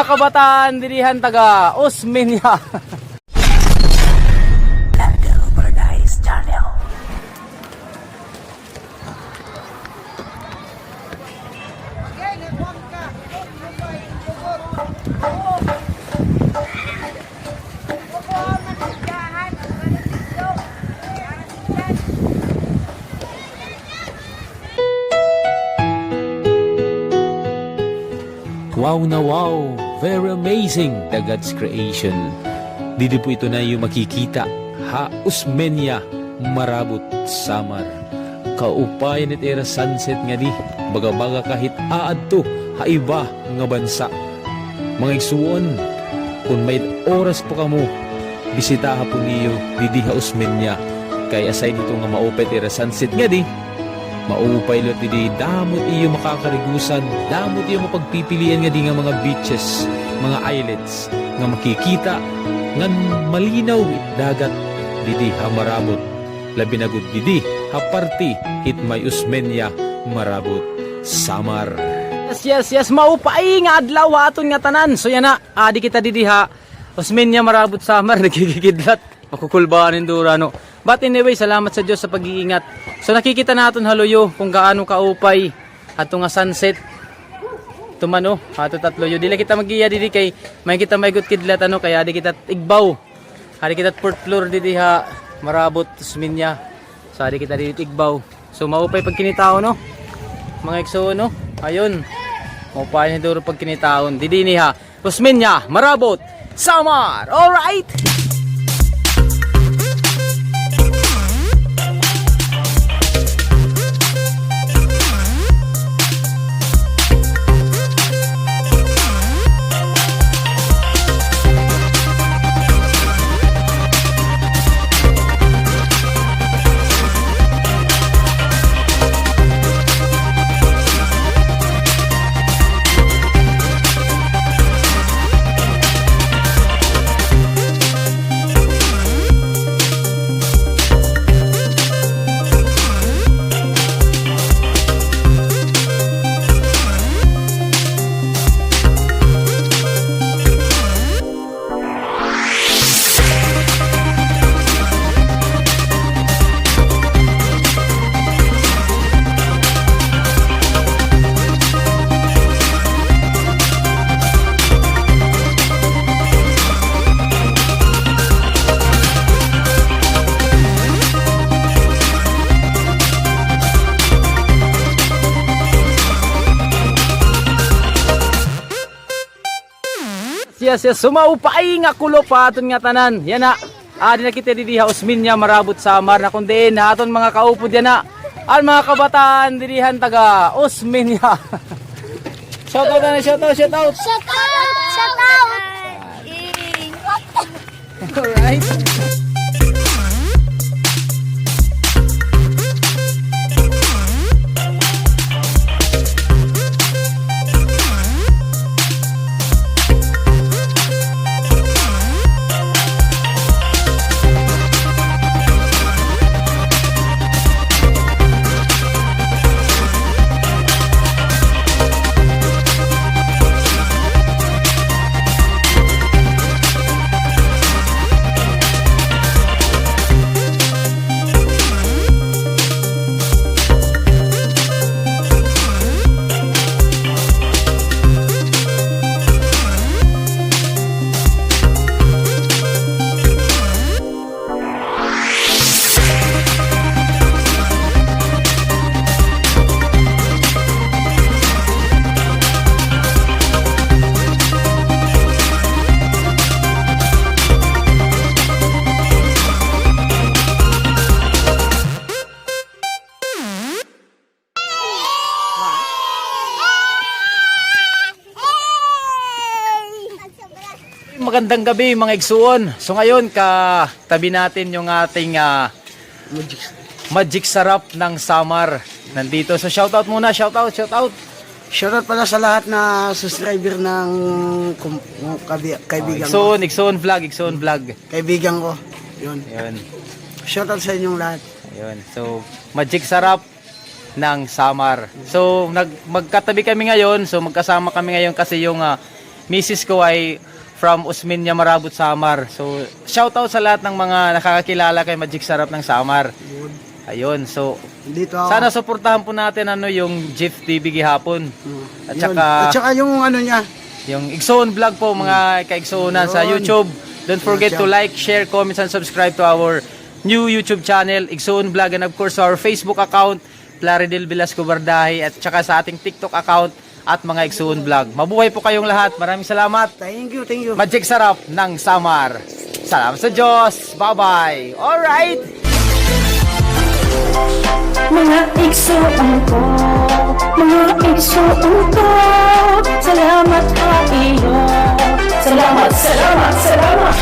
kabataan dirihan taga Osmeña. Wow na wow! Very amazing, the God's creation. Dito po ito na yung makikita. Ha, Osmeña, Marabot, Samar. Kaupayan it era sunset nga di. Baga-baga kahit aadto, haiba nga bansa. Mga igsuon, kung may oras po kamo, bisitaha po niyo di ha Osmeña. Kaya aside dito nga maupet era sunset nga di, maupay lot di damot iyo makakarigusan, damot iyo mapagpipilian nga di nga mga beaches, mga islets nga makikita ngan malinaw dagat didi ha Marabot, labi na gud didi ha party it may Osmeña, Marabot, Samar. Yes, maupay nga adlaw ha aton nga tanan. So yan na, di kita didi ha Osmeña, Marabot, Samar, nagkikidlat, makukulbaanin dura no. But anyway, salamat sa Diyos sa pag-iingat. So nakikita natin haluyo kung gaano kaupay ato nga sunset. Tumano, ato tatloyo. Dili kita magiya didi kay may kita maygut kidlat ano kaya di kita igbaw. Hari kita fourth floor didi ha Marabot, Osmeña. So di kita didi igbaw. So maupay pag kinitaon no. Mga igso no. Ayun. Maupay ni duro pag kinitaon. Didi ni ha Osmeña, Marabot, Samar. All right. Yes, sumaupay nga kulo pa aton nga tanan. Yan na. Di na kita didi ha Osmeña, Marabot, Samar na kundi na aton mga kaupod yan na. Ang mga kabataan dirihan taga Osmeña. Shoutout na, shoutout. Shout out! Alright. Magandang gabi mga igsuon. So ngayon katabi natin yung ating magic sarap ng Samar nandito. So shoutout muna, shoutout. Shoutout pala sa lahat na subscriber ng kaibigan ko. Igsoon vlog. Kaibigan ko. Yun. Shoutout sa inyong lahat. Ayun. So magic sarap ng Samar. So magkatabi kami ngayon. So magkasama kami ngayon kasi yung misis ko ay from Osmeña, Marabot, Samar. So, shoutout sa lahat ng mga nakakakilala kay Magic Sarap ng Samar. Ayun, so Dito ako. sana suportahan po natin yung Jeff TV gihapon. At Yun. saka At saka yung ano niya. yung Igsoon Vlog po mga kaigsuunan sa Yun. YouTube. Don't forget to like, share, comments, and subscribe to our new YouTube channel, Igsoon Vlog, and of course our Facebook account, Plaridel Velasco Bardahe, at saka sa ating TikTok account at mga Igsoon Vlog. Mabuhay po kayong lahat. Maraming salamat. Thank you, thank you. Magic Sarap ng Samar. Salamat sa Diyos. Bye-bye. Alright. Mga igsuon ko, mga igsuon ko, salamat sa iyo. Salamat, salamat, salamat.